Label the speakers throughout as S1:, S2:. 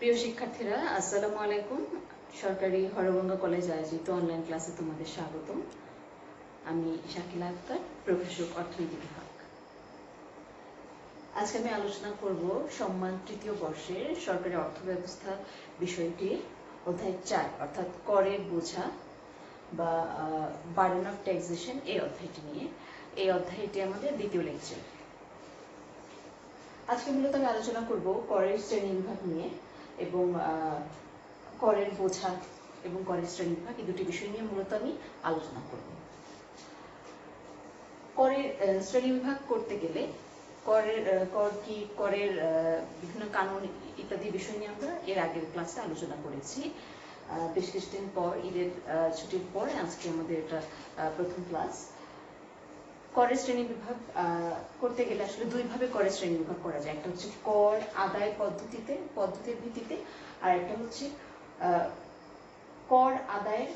S1: প্রিয় শিক্ষার্থীরা, আসসালামু আলাইকুম। সরকারি হরগঙ্গা কলেজ আয়োজিত অনলাইন ক্লাসে তোমাদের স্বাগতম। আমি শাকিলা আক্তার, প্রভাষক, অর্থনীতি বিভাগ। আজকে আমি আলোচনা করব সম্মান তৃতীয় বর্ষের সরকারি অর্থব্যবস্থা বিষয়টি অধ্যায় 4 অর্থাৎ করের বোঝা বা বার্ডেন অফ ট্যাক্সেশন এই অধ্যায়টি নিয়ে। এই অধ্যায়টি আমাদের দ্বিতীয় লেকচার। আজকে মূলত আমি আলোচনা করব করের শ্রেণী বিভাগ নিয়ে এবং করের বোঝা এবং করের শ্রেণী বিভাগ এই দুটি বিষয় নিয়ে মূলত আমি আলোচনা করব। করের শ্রেণী বিভাগ করতে গেলে কর কি, করের বিভিন্ন কানুন ইত্যাদি বিষয় নিয়ে আমরা এর আগের ক্লাসে আলোচনা করেছি। বেশ কিছুদিন পর, ঈদের ছুটির পর আজকে আমাদের এটা প্রথম ক্লাস। করের শ্রেণী বিভাগ করতে গেলে আসলে দুইভাবে করের শ্রেণী বিভাগ করা যায়। একটা হচ্ছে কর আদায় পদ্ধতির ভিত্তিতে, আর একটা হচ্ছে কর আদায়ের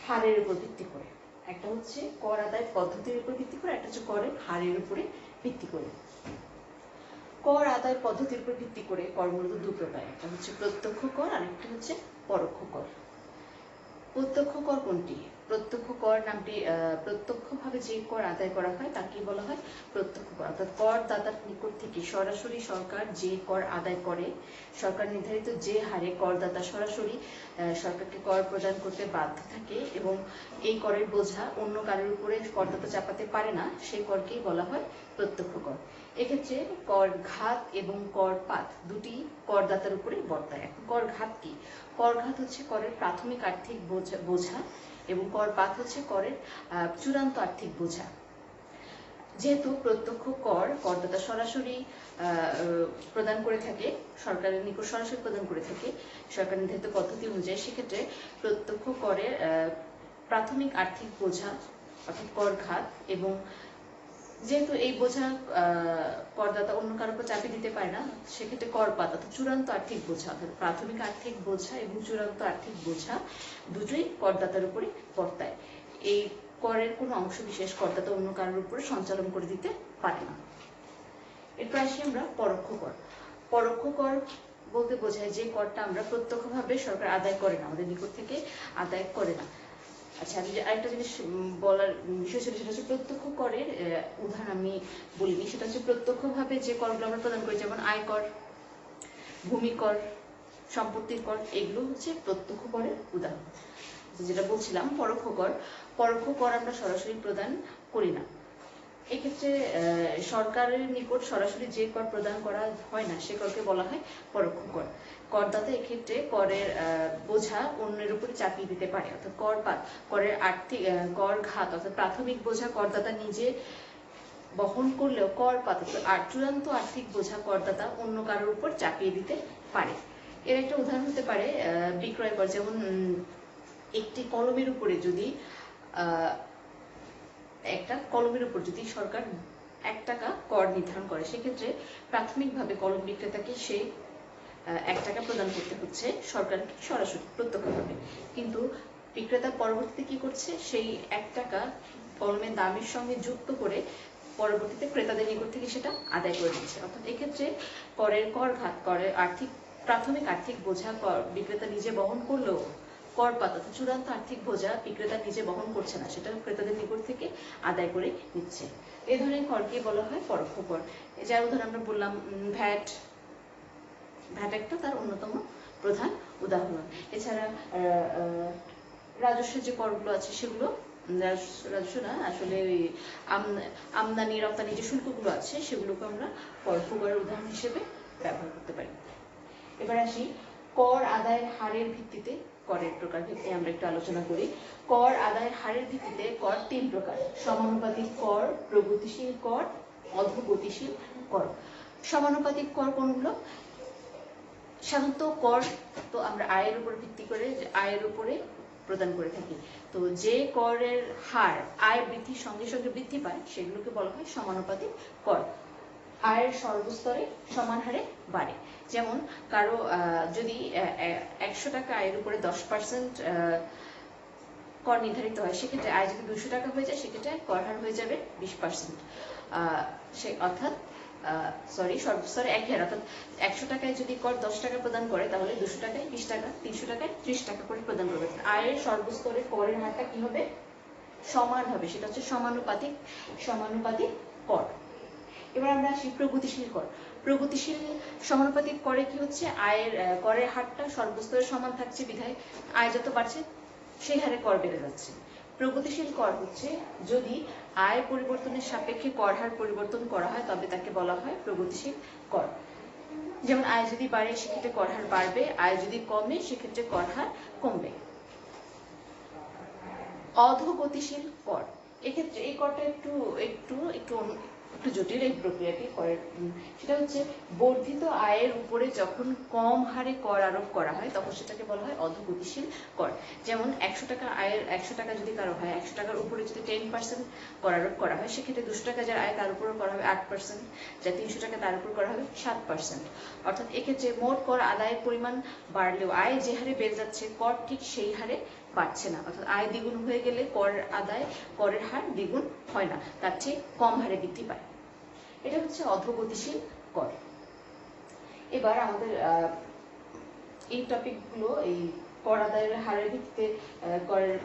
S1: হারের উপর ভিত্তি করে। একটা হচ্ছে কর আদায় পদ্ধতির উপর ভিত্তি করে, একটা হচ্ছে করের হারের উপরে ভিত্তি করে। কর আদায় পদ্ধতির উপর ভিত্তি করে কর মূলত দু প্রকার, একটা হচ্ছে প্রত্যক্ষ কর আর একটা হচ্ছে পরোক্ষ কর। প্রত্যক্ষ কর কোনটি? প্রত্যক্ষ কর নামটি প্রত্যক্ষভাবে যে কর আদায় করা হয় তাকে বলা হয় প্রত্যক্ষ কর। অর্থাৎ করদাতার নিকট থেকে সরাসরি সরকার যে কর আদায় করে, সরকার নির্ধারিত যে হারে করদাতা সরাসরি সরকারকে কর প্রদান করতে বাধ্য থাকে এবং এই করের বোঝা অন্য কারোর উপরে করদাতা চাপাতে পারে না, সেই করকেই বলা হয় প্রত্যক্ষ কর। এক্ষেত্রে কর ঘাত এবং কর পাত দুটি করদাতার উপরে বর্তায়। এখন কর ঘাত কি? কর ঘাত হচ্ছে করের প্রাথমিক আর্থিক বোঝা এবং কর পাত হচ্ছে করের চূড়ান্ত আর্থিক বোঝা। যেহেতু প্রত্যক্ষ কর করদাতা সরাসরি প্রদান করে থাকে, সরকারের নিকট সরাসরি প্রদান করে থাকে সরকার নির্ধারিত পদ্ধতি অনুযায়ী, সেক্ষেত্রে প্রত্যক্ষ করের প্রাথমিক আর্থিক বোঝা অর্থাৎ কর ঘাত, এবং যেহেতু এই বোঝা করদাতা অন্য কারোর উপর চাপিয়ে দিতে পারে না, সেক্ষেত্রে করপাত অর্থাৎ চূড়ান্ত আর্থিক বোঝা, অর্থাৎ প্রাথমিক আর্থিক বোঝা এবং চূড়ান্ত আর্থিক বোঝা দুটোই করদাতার উপরে বর্তায়। এই করের কোনো অংশ বিশেষ করদাতা অন্য কারোর উপরে সঞ্চালন করে দিতে পারে না। এরপর আসি আমরা পরোক্ষ কর। পরোক্ষ কর বলতে বোঝায় যে করটা আমরা প্রত্যক্ষভাবে সরকার আদায় করে না, আমাদের নিকট থেকে আদায় করে না। আচ্ছা, আমি আরেকটা জিনিস বলার বিষয় ছিল, সেটা হচ্ছে প্রত্যক্ষ করের উদাহরণ আমি বলিনি। সেটা হচ্ছে প্রত্যক্ষভাবে যে করগুলো আমরা প্রদান করি, যেমন আয়কর, ভূমি কর, সম্পত্তির কর, এগুলো হচ্ছে প্রত্যক্ষ করের উদাহরণ। যেটা বলছিলাম পরোক্ষ কর, পরোক্ষ কর আমরা সরাসরি প্রদান করি না। এক্ষেত্রে সরকারের নিকট সরাসরি যে কর প্রদান করা হয় না সে করকে বলা হয় পরোক্ষ কর। করদাতা এক্ষেত্রে করের বোঝা অন্যের উপরে চাপিয়ে দিতে পারে, অর্থাৎ কর পাত, করের আর্থিক কর ঘাত অর্থাৎ প্রাথমিক বোঝা করদাতা নিজে বহন করলেও কর পাত আর চূড়ান্ত আর্থিক বোঝা করদাতা অন্য কারোর উপর চাপিয়ে দিতে পারে। এর একটা উদাহরণ হতে পারে বিক্রয় কর। যেমন একটি কলমের উপরে যদি সরকার 1 টাকা কর নির্ধারণ করে, সেক্ষেত্রে প্রাথমিকভাবে কলম বিক্রেতাকে সেই 1 টাকা প্রদান করতে হচ্ছে সরকারকে সরাসরি প্রত্যক্ষভাবে, কিন্তু বিক্রেতা পরবর্তীতে কি করছে, সেই 1 টাকা কলমের দামের সঙ্গে যুক্ত করে পরবর্তীতে ক্রেতাদের নিকট থেকে সেটা আদায় করে দিচ্ছে। অর্থাৎ এক্ষেত্রে করের কর ঘাত, করের প্রাথমিক আর্থিক বোঝা বিক্রেতা নিজে বহন করলেও কর পাত অর্থাৎ চূড়ান্ত আর্থিক বোঝা বিক্রেতা নিজে বহন করছে না, সেটা ক্রেতাদের নিকট থেকে আদায় করে নিচ্ছে। এই ধরনের করকে বলা হয় পরোক্ষ কর। যার উদাহরণ আমরা বললাম ভ্যাট একটা তার অন্যতম প্রধান উদাহরণ। এছাড়া রাজস্ব যে করগুলো আছে সেগুলো, রাজস্ব না আসলে ওই আমদানি রপ্তানি যে শুল্কগুলো আছে সেগুলোকে আমরা পরোক্ষ করের উদাহরণ হিসেবে ব্যবহার করতে পারি। এবার আসি কর আদায়ের হারের ভিত্তিতে করের প্রকার ভিত্তিতে আমরা একটু আলোচনা করি। কর আদায়ের হারের ভিত্তিতে কর 3 প্রকার: সমানুপাতিক কর, প্রগতিশীল কর, অধোগতিশীল কর। সমানুপাতিক কর কোনগুলো? সাধারণত কর তো আমরা আয়ের উপর ভিত্তি করে আয়ের উপরে প্রদান করে থাকি, তো যে করের হার আয় বৃদ্ধির সঙ্গে সঙ্গে বৃদ্ধি পায় সেগুলোকে বলা হয় সমানুপাতিক কর। আয়ের সর্বস্তরে সমান হারে বাড়ে। যেমন কারো যদি 100 টাকা আয়ের উপরে 10% কর নির্ধারিত হয়, সেক্ষেত্রে আয় যদি 200 টাকা হয়ে যায় সেক্ষেত্রে কর হার হয়ে যাবে 20%। অর্থাৎ সরি সর্বস্তরে একই হার, অর্থাৎ 100 টাকায় যদি কর 10 টাকা প্রদান করে তাহলে 200 টাকায় 20 টাকা, 300 টাকায় 30 টাকা করে প্রদান করবে। আয়ের সর্বস্তরে করের হারটা কি হবে? সমান হবে, সেটা হচ্ছে সমানুপাতিক কর। এবার আমরা আসি প্রগতিশীল কর। প্রগতিশীল সমানুপাতিক করে কি হচ্ছে, আয়ের করের হারটা সর্বস্তরে সমান থাকছে বিধায় আয় যত বাড়ছে সেই হারে কর বেড়ে যাচ্ছে। প্রগতিশীল কর হচ্ছে যদি আয় পরিবর্তনের সাপেক্ষে কর হার পরিবর্তন করা হয় তবে তাকে বলা হয় প্রগতিশীল কর। যেমন আয় যদি বাড়ে সেক্ষেত্রে কর হার বাড়বে, আয় যদি কমে সেক্ষেত্রে কর হার কমবে। অধোগতিশীল কর, এক্ষেত্রে এই করটা একটু একটু একটু একটু জটিল এই প্রক্রিয়াটি করের। সেটা হচ্ছে বর্ধিত আয়ের উপরে যখন কম হারে কর আরোপ করা হয় তখন সেটাকে বলা হয় অধোগতিশীল কর। যেমন 100 টাকা আয়ের 100 টাকা যদি কারো হয়, 100 টাকার উপরে যদি 10% কর আরোপ করা হয় সেক্ষেত্রে 200 টাকা যার আয় তার উপরে করা হবে 8%, যা 300 টাকা তার উপর করা হবে 7%। অর্থাৎ এক্ষেত্রে মোট কর আদায়ের পরিমাণ বাড়লেও আয় যে হারে বেড়ে যাচ্ছে কর ঠিক সেই হারে বাড়ছে না। অর্থাৎ আয় দ্বিগুণ হয়ে গেলে কর আদায় করের হার দ্বিগুণ হয় না, তার চেয়ে কম হারে বৃদ্ধি পায়। এটা হচ্ছে অধোগতিশীল কর। এবার আমাদের এই টপিকগুলো, এই কর আদায়ের হারের ভিত্তিতে করের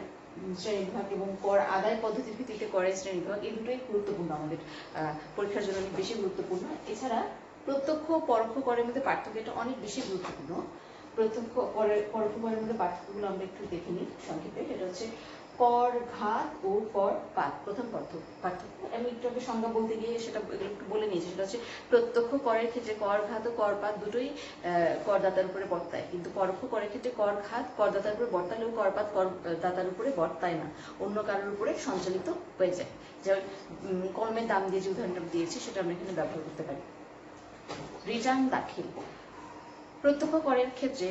S1: শ্রেণীবিভাগ এবং কর আদায় পদ্ধতির ভিত্তিতে করের শ্রেণীবিভাগ, এই দুটোই গুরুত্বপূর্ণ, আমাদের পরীক্ষার জন্য অনেক বেশি গুরুত্বপূর্ণ। এছাড়া প্রত্যক্ষ পরোক্ষ করের মধ্যে পার্থক্য, এটা অনেক বেশি গুরুত্বপূর্ণ। প্রত্যক্ষ পরোক্ষ করের মধ্যে পার্থক্যগুলো আমরা একটু দেখে নিই সংক্ষেপে। এটা হচ্ছে কর ঘাত ও কর পাত। প্রথম পার্থক্য আমি একটু আগে সংজ্ঞা বলতে গিয়ে সেটা একটু বলে নিয়েছি, সেটা হচ্ছে প্রত্যক্ষ করের ক্ষেত্রে কর ঘাত ও কর পাত দুটোই করদাতার উপরে বর্তায়, কিন্তু পরোক্ষ করের ক্ষেত্রে কর ঘাত করদাতার উপরে বর্তালেও কর পাত করদাতার উপরে বর্তায় না, অন্য কারোর উপরে সঞ্চালিত হয়ে যায়। যেমন কলমের দাম দিয়ে যে উদাহরণটা দিয়েছি সেটা আমরা এখানে ব্যবহার করতে পারি। রিটার্ন দাখিল। প্রত্যক্ষ করের ক্ষেত্রে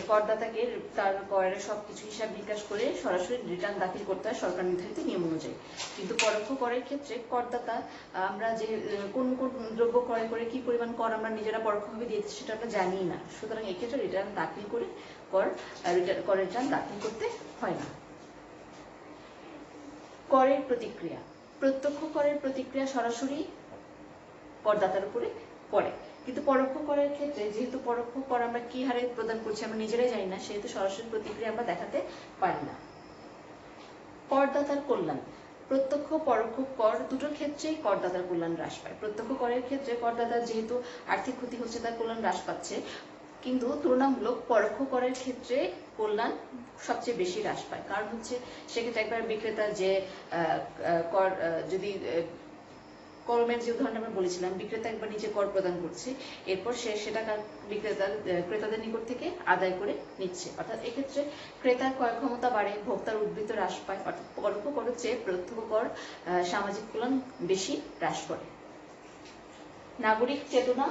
S1: করদাতাকে তার করের সবকিছু হিসাব নিকাশ করে সরাসরি রিটার্ন দাখিল করতে হয় সরকার নির্ধারিত নিয়ম অনুযায়ী। কিন্তু পরোক্ষ করের ক্ষেত্রে করদাতা আমরা যে কোন কোন দ্রব্য ক্রয় করে কি পরিমাণ কর আমরা নিজেরা পরোক্ষভাবে দিয়েছি সেটা আমরা জানি না, সুতরাং এক্ষেত্রে রিটার্ন দাখিল করে করের রিটার্ন দাখিল করতে হয় না। করের প্রতিক্রিয়া। প্রত্যক্ষ করের প্রতিক্রিয়া সরাসরি করদাতার উপরে পড়ে, কিন্তু পরোক্ষ করের ক্ষেত্রে যেহেতু পরোক্ষ কর আমরা কি হারে প্রদান করছি আমরা নিজেরাই জানি না, সেহেতু সরাসরি প্রতিক্রিয়া আমরা দেখাতে পারি না। করদাতার কল্যাণ। প্রত্যক্ষ পরোক্ষ কর দুটোর ক্ষেত্রেই করদাতার কল্যাণ হ্রাস পায়। প্রত্যক্ষ করের ক্ষেত্রে করদাতার যেহেতু আর্থিক ক্ষতি হচ্ছে তার কল্যাণ হ্রাস পাচ্ছে, কিন্তু তুলনামূলক পরোক্ষ করের ক্ষেত্রে কল্যাণ সবচেয়ে বেশি হ্রাস পায়। কারণ হচ্ছে সেক্ষেত্রে একবার বিক্রেতা যে কর যদি কলমের যে উদাহরণটা আমরা বলেছিলাম, বিক্রেতা একবার নিজে কর প্রদান করছে, এরপর সে সেটা ক্রেতাদের নিকট থেকে আদায় করে নিচ্ছে। অর্থাৎ এক্ষেত্রে ক্রেতার ক্রয় ক্ষমতা বাড়ে, ভোক্তার উদ্বৃত্ত হ্রাস পায়। অর্থাৎ পরোক্ষ করের চেয়ে প্রত্যক্ষ কর সামাজিক কল্যাণ বেশি হ্রাস করে। নাগরিক চেতনা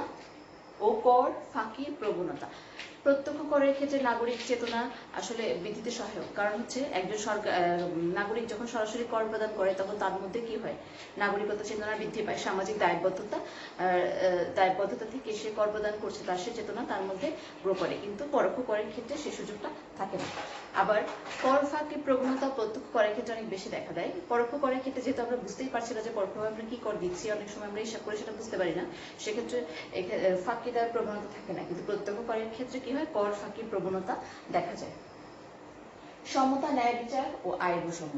S1: ও কর ফাঁকির প্রবণতা। প্রত্যক্ষ করের ক্ষেত্রে নাগরিক চেতনা আসলে বৃদ্ধিতে সহায়ক, কারণ হচ্ছে একজন নাগরিক যখন সরাসরি কর প্রদান করে তখন তার মধ্যে কি হয়, নাগরিকতা চেতনা বৃদ্ধি পায়, সামাজিক দায়বদ্ধতা থেকে সে কর প্রদান করছে তার সে চেতনা তার মধ্যে গ্রো করে, কিন্তু পরোক্ষ করের ক্ষেত্রে সেই সুযোগটা থাকে না। আবার কর ফাঁকির প্রবণতা প্রত্যক্ষ করের ক্ষেত্রে অনেক বেশি দেখা দেয়। পরোক্ষ করের ক্ষেত্রে যেহেতু আমরা বুঝতেই পারছি না যে পরোক্ষভাবে আমরা কি কর দিচ্ছি, অনেক সময় আমরা হিসাব করে সেটা বুঝতে পারি না, সেক্ষেত্রে ফাঁকি দেওয়ার প্রবণতা থাকে না, কিন্তু প্রত্যক্ষ করের ক্ষেত্রে কি হয়, কর ফাঁকির প্রবণতা দেখা যায়। সমতা, ন্যায় বিচার ও আয় বৈষম্য।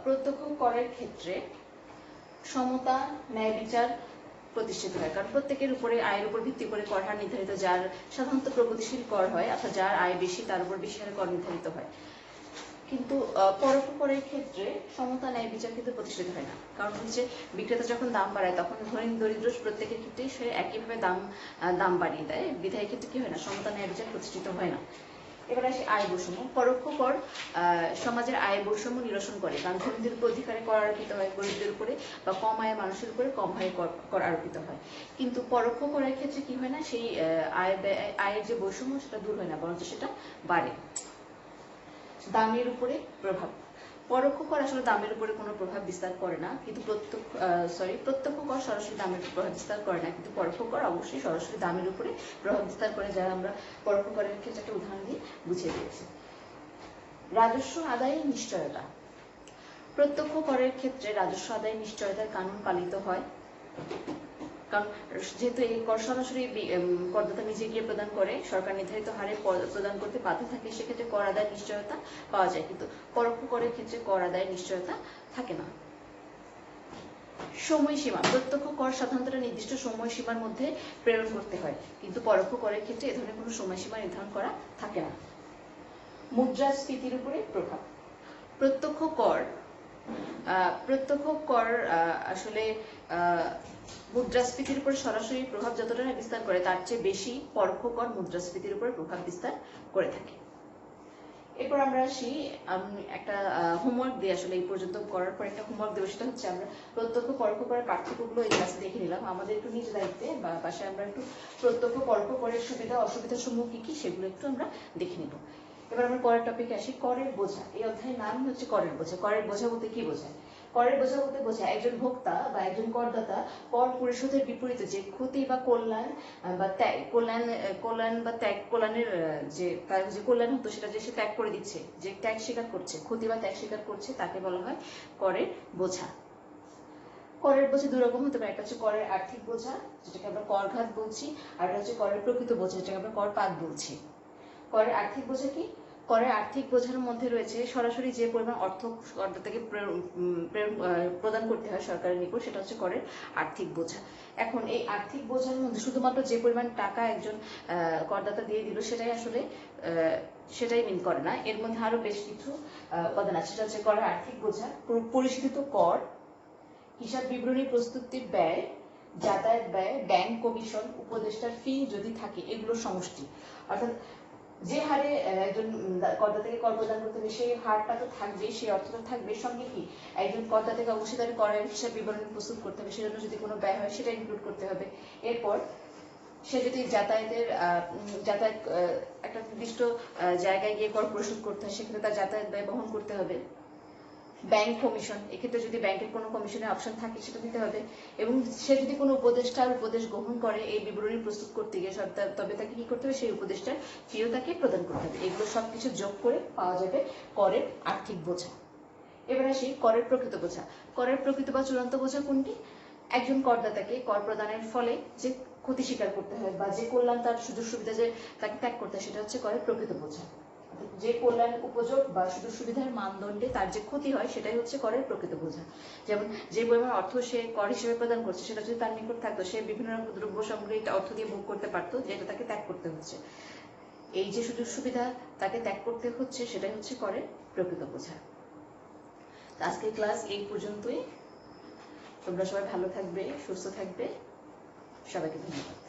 S1: প্রত্যক্ষ করের ক্ষেত্রে সমতা, ন্যায় বিচার প্রতিষ্ঠিত হয়, কারণ প্রত্যেকের উপরে আয়ের উপর ভিত্তি করে কর হার নির্ধারিত, যার সাধারণত প্রগতিশীল কর হয়, অর্থাৎ যার আয় বেশি তার উপর বেশি হারে কর নির্ধারিত হয়। কিন্তু পরোক্ষ করের ক্ষেত্রে সমতা, ন্যায় বিচার কিন্তু প্রতিষ্ঠিত হয় না, কারণ হচ্ছে বিক্রেতা যখন দাম বাড়ায় তখন ধনী দরিদ্র প্রত্যেকের ক্ষেত্রেই সে একইভাবে দাম বাড়িয়ে দেয়, বিধায় ক্ষেত্রে কি হয় না, সমতা, ন্যায় বিচার প্রতিষ্ঠিত হয় না। এবার আসি আয় বৈষম্য। পরোক্ষ কর সমাজের আয় বৈষম্য নিরসন করে, কারণ ধনীদের উপর অধিকারে কর আরোপিত হয়, গরিবদের উপরে বা কম আয়ের মানুষের উপরে কম হারে কর আরোপিত হয়। কিন্তু পরোক্ষ করের ক্ষেত্রে কি হয় না, সেই আয়ের যে বৈষম্য সেটা দূর হয় না, বরঞ্চ সেটা বাড়ে। দামের উপরে প্রভাব। পরোক্ষ কর আসলে দামের উপরে কোনো প্রভাব বিস্তার করে না, কিন্তু প্রত্যক্ষ কর সরাসরি দামের উপর প্রভাব বিস্তার করে না, কিন্তু পরোক্ষ কর অবশ্যই সরাসরি দামের উপরে প্রভাব বিস্তার করে, যারা আমরা পরোক্ষ করের ক্ষেত্রে একটা উদাহরণ দিয়ে বুঝিয়ে দিয়েছি। রাজস্ব আদায়ের নিশ্চয়তা। প্রত্যক্ষ করের ক্ষেত্রে রাজস্ব আদায়ের নিশ্চয়তার কানুন পালিত হয়। কারণ যেহেতু এই কর সরাসরি করদাতা নিজে গিয়ে প্রদান করে, সরকার নির্ধারিত হারে প্রদান করতে বাধ্য থাকে, সেক্ষেত্রে কর আদায়ের নিশ্চয়তা পাওয়া যায়, কিন্তু পরোক্ষ করের ক্ষেত্রে কর আদায়ের নিশ্চয়তা থাকে না। সময়সীমা, প্রত্যক্ষ কর সাধারণত নির্দিষ্ট সময়সীমার মধ্যে প্রেরণ করতে হয়, কিন্তু পরোক্ষ করের ক্ষেত্রে এ ধরনের কোনো সময়সীমা নির্ধারণ করা থাকে না। মুদ্রাস্ফীতির উপরে প্রভাব, প্রত্যক্ষ কর আসলে মুদ্রাস্ফীতির উপর সরাসরি প্রভাব যতটা না বিস্তার করে, তার চেয়ে বেশি পরোক্ষ কর মুদ্রাস্ফীতির উপর প্রভাব বিস্তার করে থাকে। এরপর আমরা আসি, একটা হোমওয়ার্ক দিয়ে আসলে এই পর্যন্ত করার পর একটা হোমওয়ার্ক দেবো, সেটা হচ্ছে আমরা প্রত্যক্ষ পরোক্ষ করের পার্থক্যগুলো এই ক্লাসে দেখে নিলাম। আমাদের একটু নিজ দায়িত্বে বা বাসায় আমরা একটু প্রত্যক্ষ পরোক্ষ করের সুবিধা অসুবিধা সমূহ কি কি সেগুলো একটু আমরা দেখে নিব। এবার আমরা পরের টপিকে আসি, করের বোঝা। এই অধ্যায়ের নাম হচ্ছে করের বোঝা। করের বোঝা বলতে কি বোঝায়? করের বোঝা বলতে বোঝায় একজন ভোক্তা বা একজন করদাতা কর পরিশোধের বিপরীতে যে ক্ষতি বা কল্যাণ বা ত্যাগ, কল্যাণ বা ত্যাগ, কল্যাণের যে তার যে কল্যাণ হতো সেটা যে সে ত্যাগ করে দিচ্ছে, যে ত্যাগ স্বীকার করছে, ক্ষতি বা ত্যাগ স্বীকার করছে, তাকে বলা হয় করের বোঝা। করের বোঝা দুই রকম হতে পারে, একটা হচ্ছে করের আর্থিক বোঝা, যেটাকে আমরা করঘাত বলছি, আর একটা হচ্ছে করের প্রকৃত বোঝা, যেটাকে আমরা করপাত বলছি। করের আর্থিক বোঝা কি? করের আর্থিক বোঝার মধ্যে রয়েছে সরাসরি যে পরিমাণ অর্থ করদাতাকে প্রদান করতে হয় সরকারের নিকট, সেটা হচ্ছে করের আর্থিক বোঝা। এখন এই আর্থিক বোঝার মধ্যে শুধুমাত্র যে পরিমাণ টাকা একজন করদাতা দিয়ে দিল সেটাই আসলে সেটাই মিন করে না, এর মধ্যে আরো বেশ কিছু উপাদান আছে। সেটা হচ্ছে করের আর্থিক বোঝা, পরিশোধিত কর, হিসাব বিবরণী প্রস্তুতির ব্যয়, যাতায়াত ব্যয়, ব্যাংক কমিশন, উপদেষ্টার ফি যদি থাকে, এগুলোর সমষ্টি। অর্থাৎ যে হারে একজন করদাতাকে কর প্রদান করতে হবে সেই হারটা তো থাকবে, সেই অর্থটা থাকবে, সঙ্গে কি একজন করদাতাকে অবশ্যই তার করের হিসাব বিবরণী প্রস্তুত করতে হবে, সেজন্য যদি কোনো ব্যয় হয় সেটা ইনক্লুড করতে হবে। এরপর সে যদি যাতায়াত একটা নির্দিষ্ট জায়গায় গিয়ে কর পরিশোধ করতে হয়, সেক্ষেত্রে তার যাতায়াত ব্যয় বহন করতে হবে। ব্যাংক কমিশন, এক্ষেত্রে যদি ব্যাংকের কোনো কমিশনের অপশন থাকে সেটা দিতে হবে। এবং সে যদি কোনো উপদেষ্টার উপদেশ গ্রহণ করে এই বিবরণী প্রস্তুত করতে গিয়ে, তবে তাকে কি করতে হবে, সেই উপদেষ্টার ফিও তাকে প্রদান করতে হবে। এগুলো সবকিছু যোগ করে পাওয়া যাবে করের আর্থিক বোঝা। এবার আসি করের প্রকৃত বোঝা। করের প্রকৃত বা চূড়ান্ত বোঝা কোনটি? একজন করদাতাকে কর প্রদানের ফলে যে ক্ষতি স্বীকার করতে হয় বা যে কল্যাণ তার সুযোগ সুবিধা যে তাকে ত্যাগ করতে হয়, সেটা হচ্ছে করের প্রকৃত বোঝা। যে কল্যাণ উপযোগ বা সুযোগ সুবিধার মানদণ্ডে তার যে ক্ষতি হয় সেটাই হচ্ছে করের প্রকৃত বোঝা। যেমন যে পরিমাণ অর্থ সে কর হিসেবে প্রদান করছে সেটা যদি তার নিকট থাকতো, সে বিভিন্ন রকম দ্রব্য সামগ্রী অর্থ দিয়ে ভোগ করতে পারতো, যেটা তাকে ত্যাগ করতে হচ্ছে। এই যে সুযোগ সুবিধা তাকে ত্যাগ করতে হচ্ছে সেটাই হচ্ছে করের প্রকৃত বোঝা। আজকের ক্লাস এই পর্যন্তই। তোমরা সবাই ভালো থাকবে, সুস্থ থাকবে। সবাইকে ধন্যবাদ।